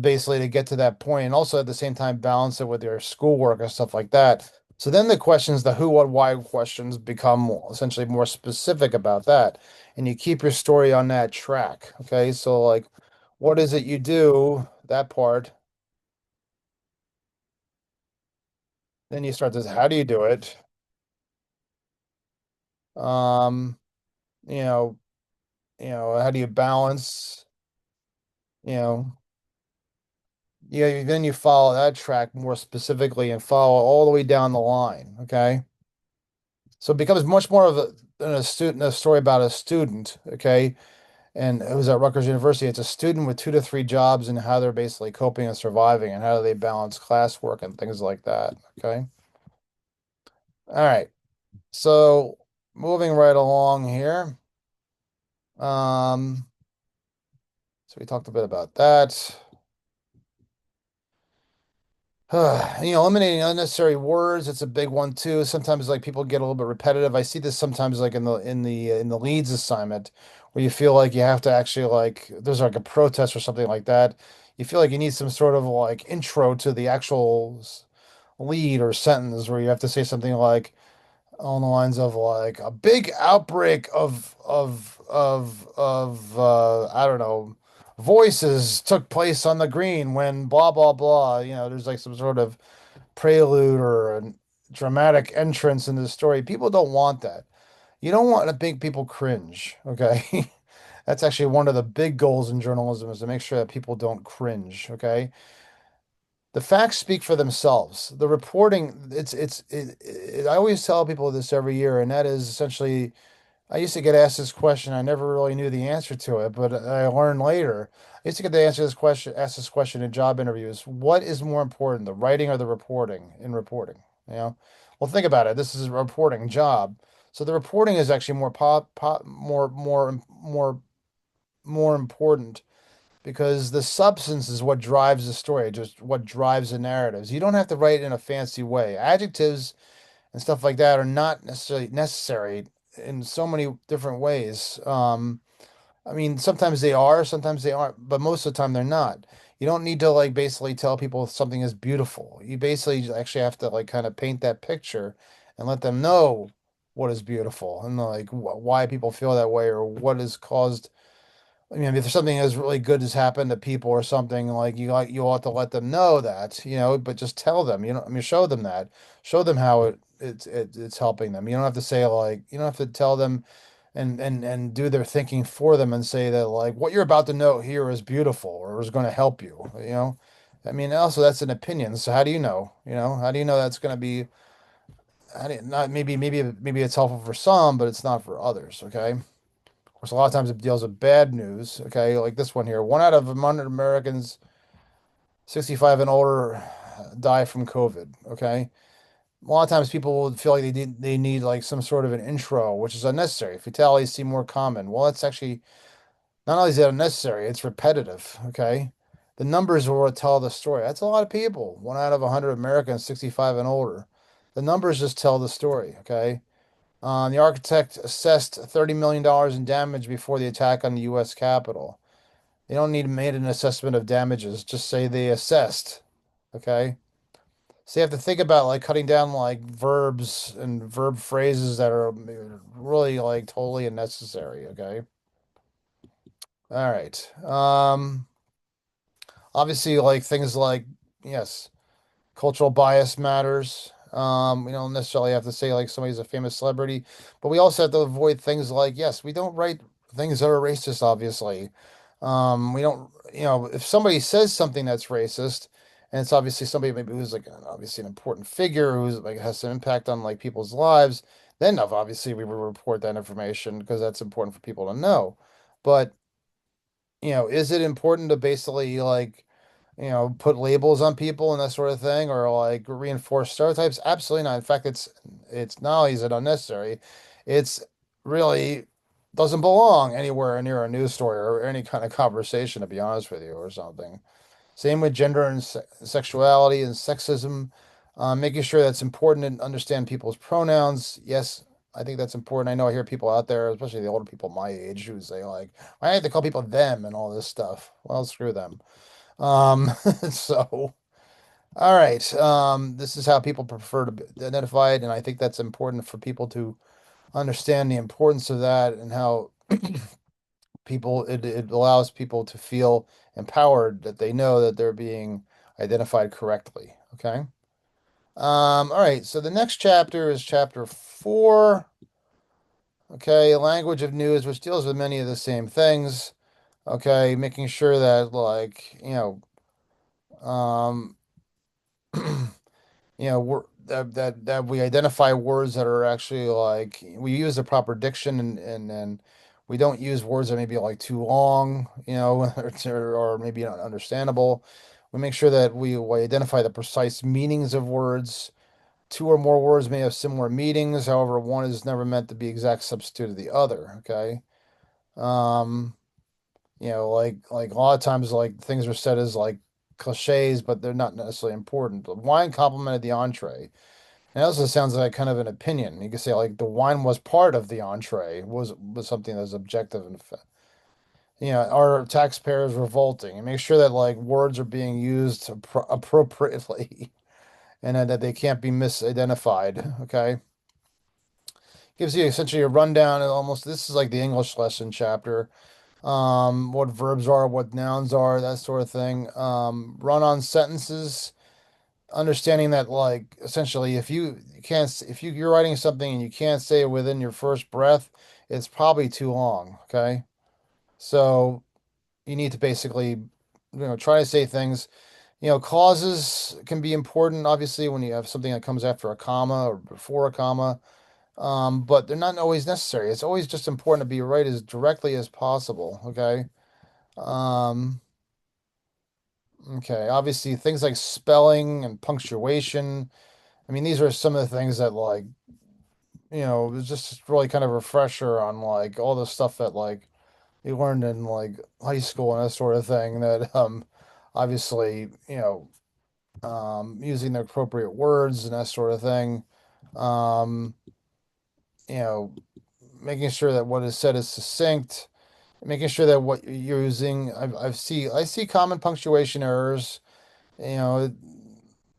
basically to get to that point and also at the same time balance it with your schoolwork and stuff like that. So then the questions, the who, what, why questions become essentially more specific about that. And you keep your story on that track. Okay. So like, what is it you do? That part. Then you start this, how do you do it? Um, you know, how do you balance, you know, yeah, then you follow that track more specifically and follow all the way down the line. Okay. So it becomes much more of a story about a student, okay? And it was at Rutgers University. It's a student with 2 to 3 jobs and how they're basically coping and surviving and how do they balance classwork and things like that, okay? All right. So moving right along here. Um, so we talked a bit about that. Eliminating unnecessary words, it's a big one too. Sometimes like people get a little bit repetitive. I see this sometimes like in the leads assignment where you feel like you have to actually like there's like a protest or something like that. You feel like you need some sort of like intro to the actual lead or sentence where you have to say something like along the lines of like a big outbreak of I don't know, voices took place on the green when blah blah blah. There's like some sort of prelude or a dramatic entrance in the story. People don't want that. You don't want to make people cringe, okay? That's actually one of the big goals in journalism is to make sure that people don't cringe, okay? The facts speak for themselves. The reporting, I always tell people this every year, and that is essentially I used to get asked this question. I never really knew the answer to it, but I learned later. I used to get to answer this question, ask this question in job interviews. What is more important, the writing or the reporting in reporting? You know, well, think about it. This is a reporting job. So the reporting is actually more important because the substance is what drives the story, just what drives the narratives. You don't have to write in a fancy way. Adjectives and stuff like that are not necessarily necessary in so many different ways. I mean, sometimes they are, sometimes they aren't, but most of the time they're not. You don't need to like basically tell people something is beautiful. You basically just actually have to like kind of paint that picture and let them know what is beautiful and like why people feel that way or what has caused. I mean, if something as really good has happened to people or something, like you ought to let them know that, but just tell them, I mean, show them that, show them how it's helping them. You don't have to say like, you don't have to tell them and do their thinking for them and say that like what you're about to know here is beautiful or is going to help you, I mean, also that's an opinion. So how do you know? How do you know that's going to be, how do you, not maybe it's helpful for some, but it's not for others, okay? Course, a lot of times it deals with bad news. Okay, like this one here. 1 out of 100 Americans 65 and older die from COVID. Okay. A lot of times people will feel like they need like some sort of an intro, which is unnecessary. Fatalities seem more common. Well, that's actually not only is it unnecessary, it's repetitive. Okay. The numbers will tell the story. That's a lot of people. 1 out of 100 Americans 65 and older. The numbers just tell the story. Okay. The architect assessed $30 million in damage before the attack on the U.S. Capitol. They don't need made an assessment of damages. Just say they assessed. Okay. So you have to think about like cutting down like verbs and verb phrases that are really like totally unnecessary, okay? All right. Obviously like things like yes, cultural bias matters. We don't necessarily have to say like somebody's a famous celebrity, but we also have to avoid things like, yes, we don't write things that are racist, obviously. We don't, if somebody says something that's racist, and it's obviously somebody maybe who's like obviously an important figure who's like has some impact on like people's lives, then obviously we will report that information because that's important for people to know. But, is it important to basically like put labels on people and that sort of thing, or like reinforce stereotypes? Absolutely not. In fact, it's not only is it unnecessary, it's really doesn't belong anywhere near a news story or any kind of conversation, to be honest with you, or something. Same with gender and sexuality and sexism. Making sure that's important to understand people's pronouns. Yes, I think that's important. I know I hear people out there, especially the older people my age, who say like, "I have to call people them" and all this stuff. Well, screw them. Um, so, all right. This is how people prefer to be identified, and I think that's important for people to understand the importance of that and how it allows people to feel empowered that they know that they're being identified correctly. Okay. All right. So the next chapter is chapter 4. Okay, language of news, which deals with many of the same things. Okay, making sure that like, um that we identify words that are actually like we use the proper diction and we don't use words that may be like too long, or maybe not understandable. We make sure that we identify the precise meanings of words. Two or more words may have similar meanings, however, one is never meant to be exact substitute of the other. Okay. Um, like a lot of times like things are said as like cliches, but they're not necessarily important. The wine complemented the entree. And it also sounds like kind of an opinion. You could say like the wine was part of the entree, was something that's objective and are taxpayers revolting? And make sure that like words are being used appropriately and that they can't be misidentified. Okay, gives you essentially a rundown. And almost this is like the English lesson chapter. What verbs are, what nouns are, that sort of thing. Run-on sentences, understanding that like essentially if you can't if you're writing something and you can't say it within your first breath, it's probably too long. Okay, so you need to basically try to say things. Clauses can be important obviously when you have something that comes after a comma or before a comma, but they're not always necessary. It's always just important to be right as directly as possible. Okay. um okay, obviously things like spelling and punctuation. I mean, these are some of the things that like, it's just really kind of a refresher on like all the stuff that like you learned in like high school and that sort of thing that obviously, using the appropriate words and that sort of thing. Um, you know, Making sure that what is said is succinct, making sure that what you're using, I see common punctuation errors, you know,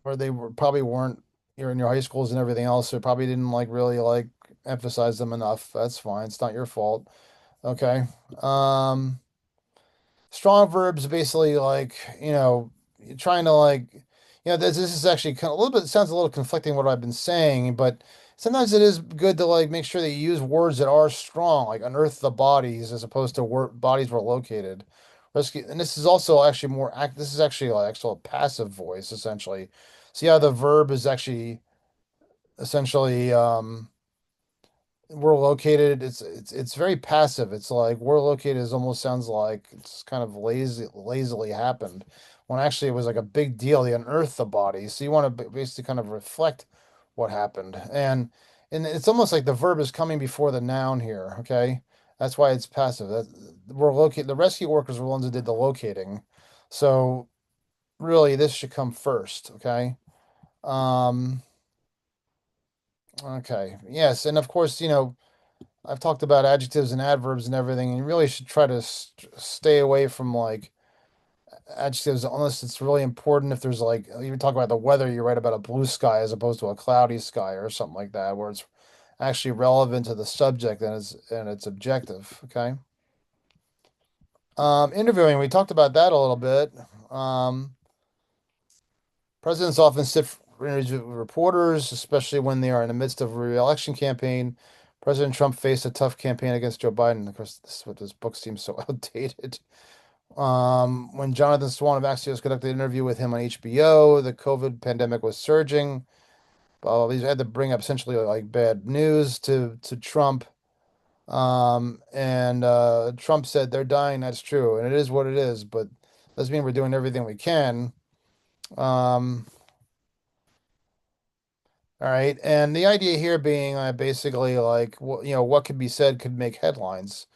where they probably weren't, you're in your high schools and everything else, so probably didn't like really like emphasize them enough. That's fine. It's not your fault. Okay. Um, Strong verbs basically like, you're trying to like, this is actually kind of a little bit, it sounds a little conflicting what I've been saying, but sometimes it is good to like make sure that you use words that are strong, like unearth the bodies as opposed to where bodies were located. Rescue, and this is also actually this is actually like actual passive voice essentially. See how the verb is actually essentially, we're located, it's very passive. It's like we're located is almost sounds like it's kind of lazily happened when actually it was like a big deal. They unearthed the body, so you want to basically kind of reflect what happened. And it's almost like the verb is coming before the noun here. Okay, that's why it's passive. That we're located, the rescue workers were the ones that did the locating, so really this should come first. Okay. um okay, yes, and of course, I've talked about adjectives and adverbs and everything, and you really should try to stay away from like adjectives unless it's really important. If there's like, you talk about the weather, you write about a blue sky as opposed to a cloudy sky or something like that, where it's actually relevant to the subject and it's objective. Okay. Interviewing, we talked about that a little bit. Um, Presidents often sit for interviews with reporters, especially when they are in the midst of a re-election campaign. President Trump faced a tough campaign against Joe Biden. Of course, this is what this book seems so outdated. When Jonathan Swan of Axios conducted an interview with him on HBO, the COVID pandemic was surging. He had to bring up essentially like bad news to Trump. And Trump said they're dying. That's true, and it is what it is. But doesn't mean we're doing everything we can. Um, all right, and the idea here being basically like what could be said could make headlines,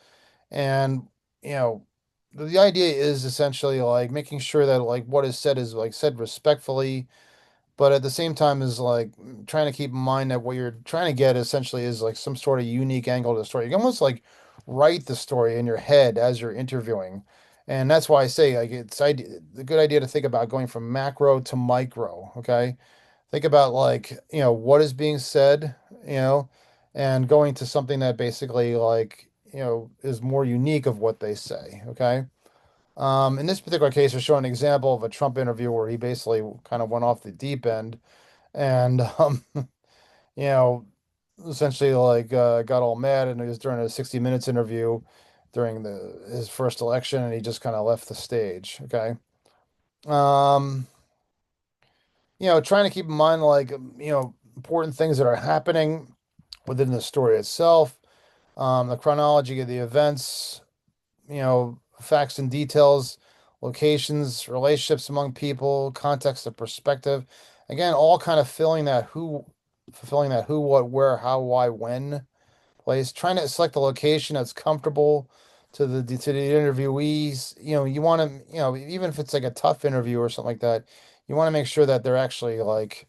and you know the idea is essentially like making sure that like what is said is like said respectfully, but at the same time is like trying to keep in mind that what you're trying to get essentially is like some sort of unique angle to the story. You can almost like write the story in your head as you're interviewing. And that's why I say like it's a good idea to think about going from macro to micro, okay? Think about like, what is being said, you know, and going to something that basically like, is more unique of what they say, okay? In this particular case, we're showing an example of a Trump interview where he basically kind of went off the deep end and, you know, essentially like got all mad, and it was during a 60 Minutes interview during his first election, and he just kind of left the stage. Okay. Um, trying to keep in mind like, important things that are happening within the story itself, the chronology of the events, facts and details, locations, relationships among people, context of perspective. Again, all kind of fulfilling that who, what, where, how, why, when place. Trying to select a location that's comfortable to the interviewees. You want to, even if it's like a tough interview or something like that, you want to make sure that they're actually like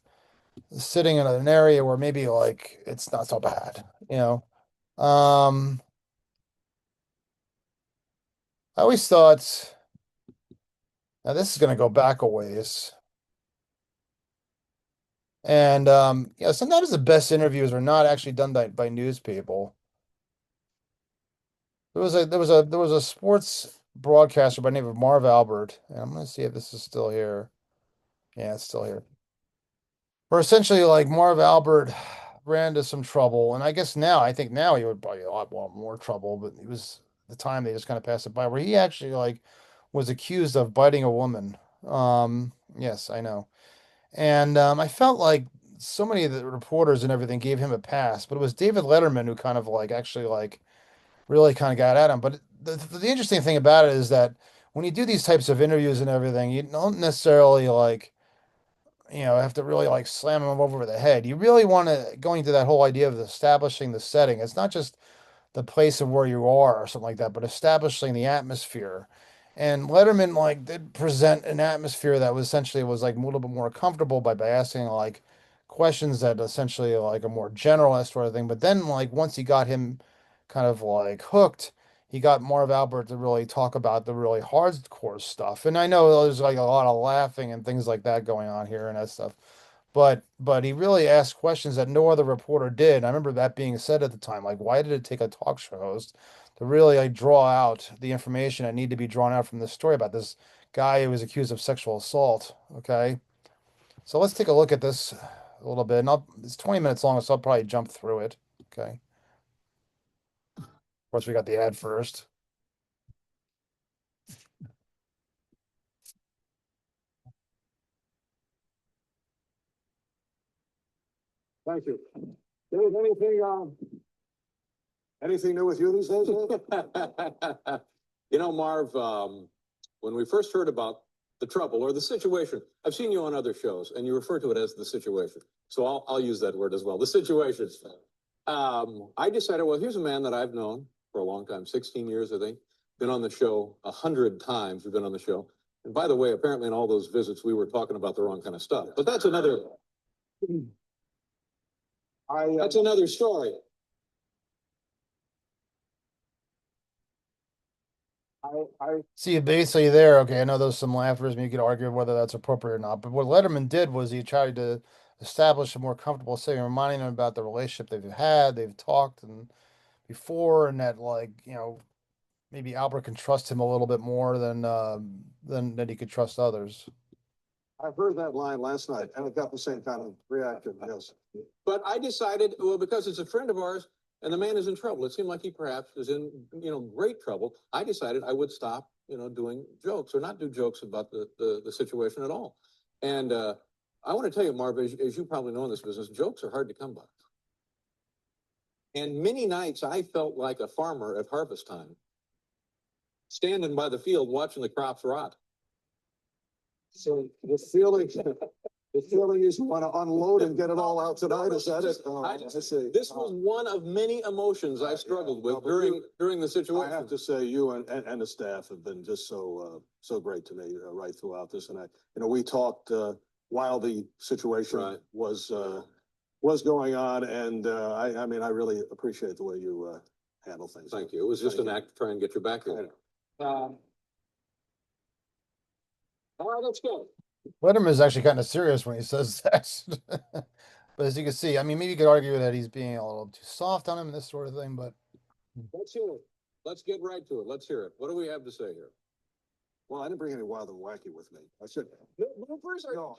sitting in an area where maybe like it's not so bad, you know. Um, I always thought. Now this is going to go back a ways. And sometimes the best interviews are not actually done by news people. There was a sports broadcaster by the name of Marv Albert, and I'm going to see if this is still here. Yeah, it's still here. Where essentially like Marv Albert ran into some trouble, and I think now he would probably a lot more trouble, but it was the time they just kind of passed it by, where he actually like was accused of biting a woman. Yes, I know. And I felt like so many of the reporters and everything gave him a pass, but it was David Letterman who kind of like actually like really kind of got at him. But the interesting thing about it is that when you do these types of interviews and everything, you don't necessarily like, have to really like slam them over the head. You really want to go into that whole idea of establishing the setting. It's not just the place of where you are or something like that, but establishing the atmosphere. And Letterman like did present an atmosphere that was essentially was like a little bit more comfortable by asking like questions that essentially like a more generalist sort of thing. But then like once he got him kind of like hooked, he got Marv Albert to really talk about the really hardcore stuff. And I know there's like a lot of laughing and things like that going on here and that stuff. But he really asked questions that no other reporter did. I remember that being said at the time. Like, why did it take a talk show host to really like draw out the information that need to be drawn out from this story about this guy who was accused of sexual assault? Okay. So let's take a look at this a little bit. And it's 20 minutes long, so I'll probably jump through it. Okay. Of course, we got the ad first. Thank you. Dave, anything new with you these days? Marv, when we first heard about the trouble or the situation, I've seen you on other shows, and you refer to it as the situation. So I'll use that word as well. The situation. I decided, well, here's a man that I've known for a long time, 16 years, I think. Been on the show 100 times. We've been on the show. And by the way, apparently in all those visits, we were talking about the wrong kind of stuff. But that's another. That's another story. I, See, basically there, okay, I know there's some laughers, and you could argue whether that's appropriate or not, but what Letterman did was he tried to establish a more comfortable setting, reminding them about the relationship they've had, they've talked and before, and that like, maybe Albert can trust him a little bit more than he could trust others. I heard that line last night and it got the same kind of reaction, yes. But I decided, well, because it's a friend of ours and the man is in trouble, it seemed like he perhaps is in, great trouble. I decided I would stop, doing jokes or not do jokes about the situation at all. And I want to tell you, Marv, as you probably know in this business, jokes are hard to come by. And many nights I felt like a farmer at harvest time, standing by the field watching the crops rot. So the feeling is you want to unload and get it all out tonight, is that it? Oh, I see. This was one of many emotions I struggled with during the I situation. have to say, you and the staff have been just so great to me right throughout this. And we talked while the situation Right. was going on, and I mean, I really appreciate the way you handle things. Thank you. It was just Thank an you. act to try and get your back in. All right, let's go. Letterman is actually kind of serious when he says that. But as you can see, I mean, maybe you could argue that he's being a little too soft on him and this sort of thing, but Let's hear it. Let's get right to it. Let's hear it. What do we have to say here? Well, I didn't bring any wild and wacky with me. I should. No,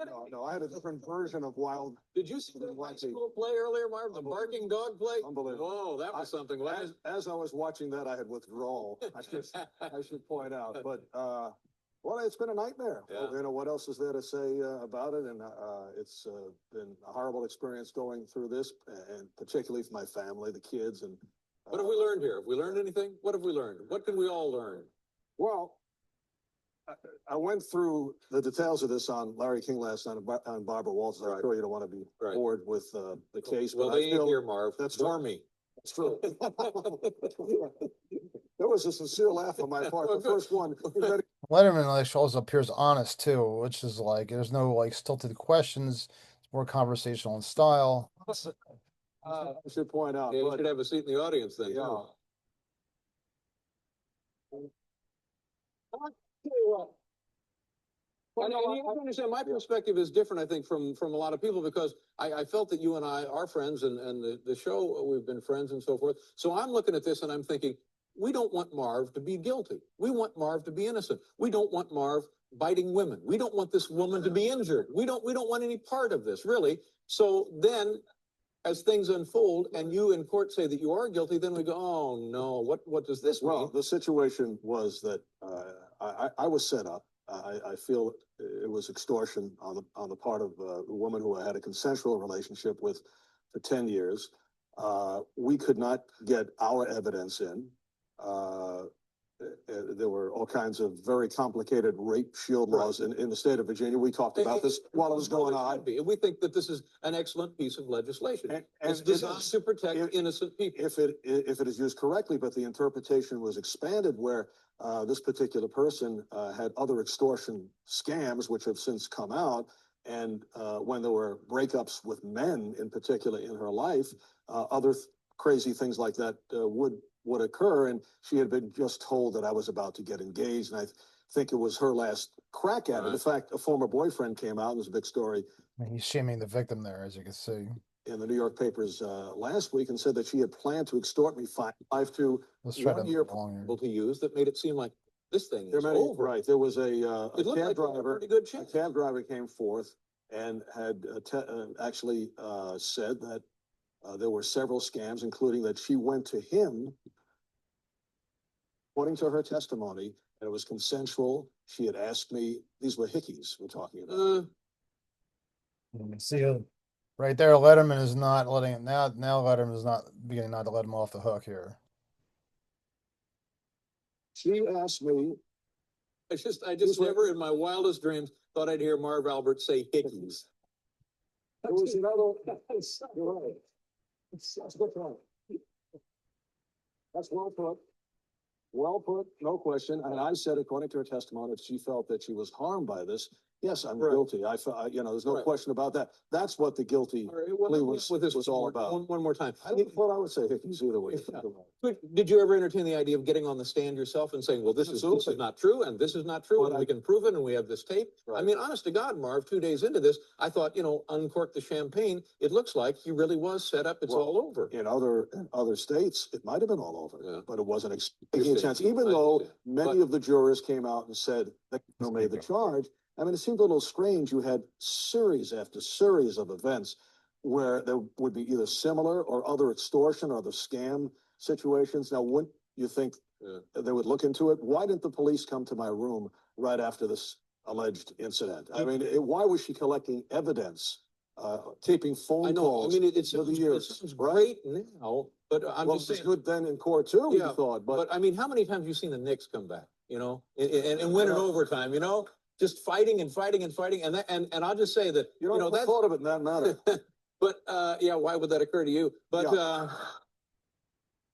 I had a different version of wild. Did you see the high Wacky. school play earlier, Marv? The Unbelievable. barking dog play? Unbelievable. Whoa, that was something. As I was watching that, I had withdrawal. I should point out, but, well, it's been a nightmare. Yeah. What else is there to say about it? And it's been a horrible experience going through this, and particularly for my family, the kids, and. What have we learned here? Have we learned anything? What have we learned? What can we all learn? Well, I went through the details of this on Larry King last night on Barbara Walters. I'm Right. sure you don't want to be Right. bored with the case. Well, but I they ain't feel here, Marv. that's Nor true. me. It's true. There was a sincere laugh on my part. Oh, The good. first one. Letterman like shows appears honest too, which is like there's no like stilted questions. It's more conversational in style. I should point out, Yeah, you but should have a seat in the audience then. Yeah. And you have to understand, my perspective is different, I think, from a lot of people, because I felt that you and I are friends, and the show, we've been friends and so forth. So I'm looking at this and I'm thinking, we don't want Marv to be guilty. We want Marv to be innocent. We don't want Marv biting women. We don't want this woman to be injured. We don't want any part of this, really. So then, as things unfold and you in court say that you are guilty, then we go, oh no, what does this mean? well, the situation was that I was set up. I feel it was extortion on the part of a woman who I had a consensual relationship with for 10 years. We could not get our evidence in. There were all kinds of very complicated rape shield laws in the state of Virginia. We talked about this while it was going on. We think that this is an excellent piece of legislation. And It's it designed is. to protect innocent people. If it is used correctly, but the interpretation was expanded where this particular person had other extortion scams, which have since come out. And when there were breakups with men in particular in her life, other crazy things like that would occur. And she had been just told that I was about to get engaged. And I think it was her last crack at it. In fact, a former boyfriend came out, and there's a big story I mean, he's shaming the victim there, as you can see. in the New York papers last week, and said that she had planned to extort me 5 to Let's try 1 to year. move along here. Able to use that made it seem like this thing There is many, over. right. There was a It looked cab like a driver. pretty good A chance. cab driver came forth and had actually said that there were several scams, including that she went to him, according to her testimony, and it was consensual. She had asked me, these were hickeys we're talking about. You can see it right there. Letterman is not letting it now. Now Letterman is not beginning not to let him off the hook here. She asked me, I just These were- never in my wildest dreams thought I'd hear Marv Albert say hickeys. there was another, you're right. That's good point. That's well put. Well put, no question. And I said, according to her testimony, that she felt that she was harmed by this. yes, I'm Right. guilty. You know, there's no Right. question about that. That's what the guilty All right, well, plea let me was, put this was all about. one more time. I don't, well, I would say hickeys either way. Yeah. Did you ever entertain the idea of getting on the stand yourself and saying, well, this is Absolutely. not true, and this is not true, But and I- we can prove it, and we have this tape? I Right. mean, honest to God, Marv, 2 days into this, I thought, you know, uncork the champagne. It looks like he really was set up. It's Well, all over. In other states, it might have been all over, Yeah. but it wasn't taking a chance, even I though understand. many But- of the jurors came out and said they made the charge. I mean, it seemed a little strange. You had series after series of events where there would be either similar or other extortion or other scam situations. Now, wouldn't you think Yeah. they would look into it? Why didn't the police come to my room right after this alleged incident? I mean, why was she collecting evidence, taping phone I know, calls? I mean, it for the sounds, years, great now, but I'm Well, just it was saying. good then in court too, Yeah, you thought, but But I mean, how many times have you seen the Knicks come back, you know, and win in overtime, you know? Just fighting and fighting and fighting, and I'll just say that, you you know, know, the that's, thought of it in that matter. but, yeah, why would that occur to you? But,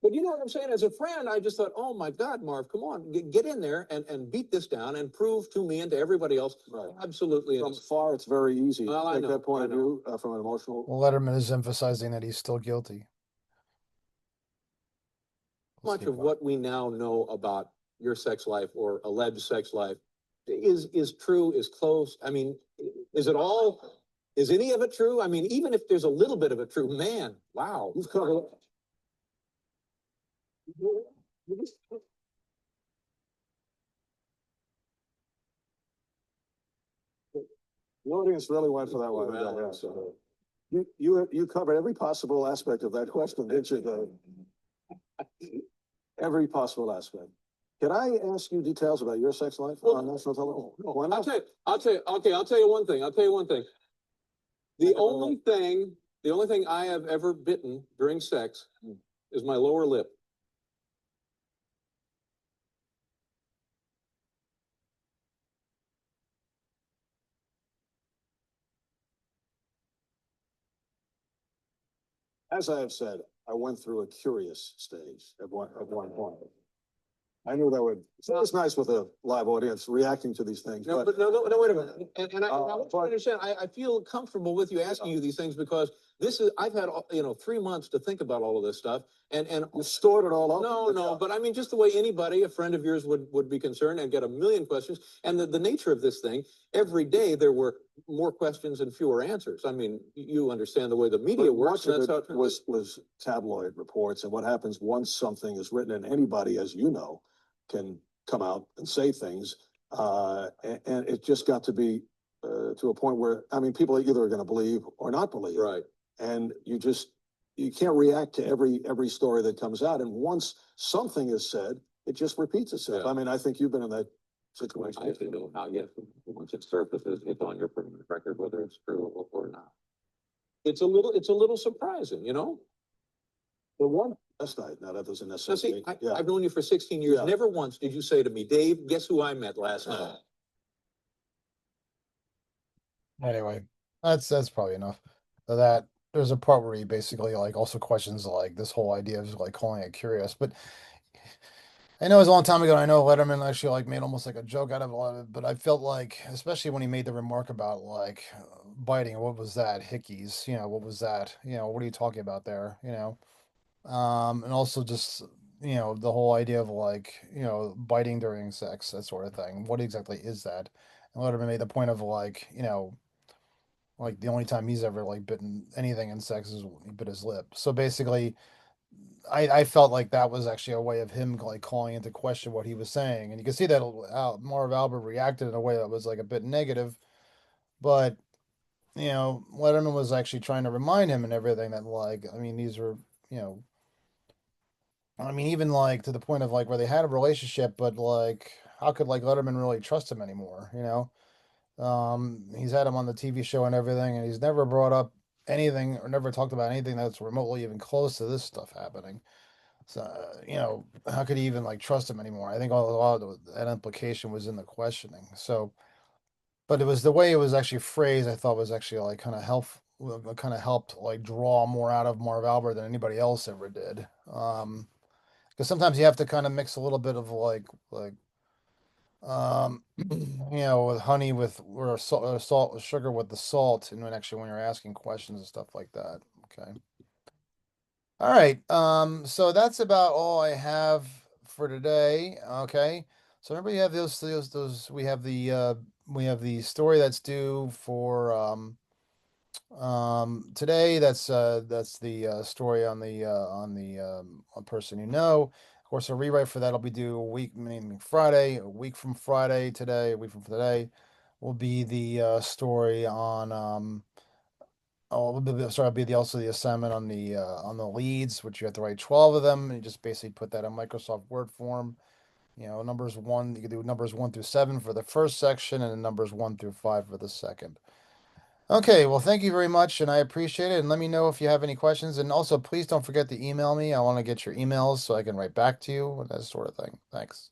but you know what I'm saying? As a friend, I just thought, oh my God, Marv, come on, get in there and beat this down and prove to me and to everybody else, Right. absolutely. From far, it's very easy to Well, I take know, that point I of know. view from an emotional. Well, Letterman is emphasizing that he's still guilty. Much of what we now know about your sex life or alleged sex life is true, is close. I mean, is it all, is any of it true? I mean, even if there's a little bit of it true, man, wow. You've covered. The audience really went for that one. Well, Yeah, so- You covered every possible aspect of that question, didn't you? Every possible aspect. Can I ask you details about your sex life Well, on national television? Why I'll not? tell you, okay, I'll tell you one thing. I'll tell you one thing. The only thing I have ever bitten during sex is my lower lip. As I have said, I went through a curious stage at one point. I knew that would, it's always nice with a live audience reacting to these things, No, but but no, wait a minute. And I want you to but- understand, I feel comfortable with you asking you these things because this is, I've had, you know, 3 months to think about all of this stuff and you stored it all up. no, but I mean, just the way anybody, a friend of yours would be concerned and get a million questions. And the nature of this thing, every day there were more questions and fewer answers. I mean, you understand the way the media But works. much And of that's how it was tabloid reports, and what happens once something is written, and anybody, as you know, can come out and say things, and it just got to be to a point where, I mean, people either are going to believe or not believe, right. and you can't react to every story that comes out, and once something is said, it just repeats itself. Yeah. I mean, I think you've been in that situation. I actually know how, yes, once it surfaces, it's on your permanent record, whether it's true or not. It's a little surprising, you know? The one last night, now that doesn't Now, necessarily, see, yeah. I've known you for 16 years. Yeah. Never once did you say to me, Dave, guess who I met last night? Anyway, that's probably enough. of that there's a part where he basically like also questions like this whole idea of like calling it curious, but I know it was a long time ago. And I know Letterman actually like made almost like a joke out of a lot of it, but I felt like, especially when he made the remark about like biting, what was that? Hickeys, what was that? What are you talking about there? And also just, the whole idea of like, biting during sex, that sort of thing. What exactly is that? And Letterman made the point of like, like the only time he's ever like bitten anything in sex is when he bit his lip. So basically, I felt like that was actually a way of him like calling into question what he was saying, and you can see that Marv Albert reacted in a way that was like a bit negative, but Letterman was actually trying to remind him and everything that like I mean these were you know I mean even like to the point of like where they had a relationship, but like how could like Letterman really trust him anymore? He's had him on the TV show and everything, and he's never brought up anything or never talked about anything that's remotely even close to this stuff happening. So, how could he even like trust him anymore? I think a lot of that implication was in the questioning. So, but it was the way it was actually phrased, I thought was actually like kind of helped like draw more out of Marv Albert than anybody else ever did. Because sometimes you have to kind of mix a little bit of like with honey with or salt, sugar with the salt, and when actually when you're asking questions and stuff like that. Okay. All right. So that's about all I have for today. Okay. So everybody have those we have the story that's due for today. That's the story on the on person you know. Of course, a rewrite for that'll be due a week, meaning Friday, a week from Friday today, a week from today will be the story on oh, it'll be the also the assignment on the leads, which you have to write 12 of them, and you just basically put that in Microsoft Word form. Numbers one, you can do numbers 1 through 7 for the first section, and then numbers 1 through 5 for the second. Okay, well, thank you very much, and I appreciate it. And let me know if you have any questions. And also, please don't forget to email me. I want to get your emails so I can write back to you and that sort of thing. Thanks.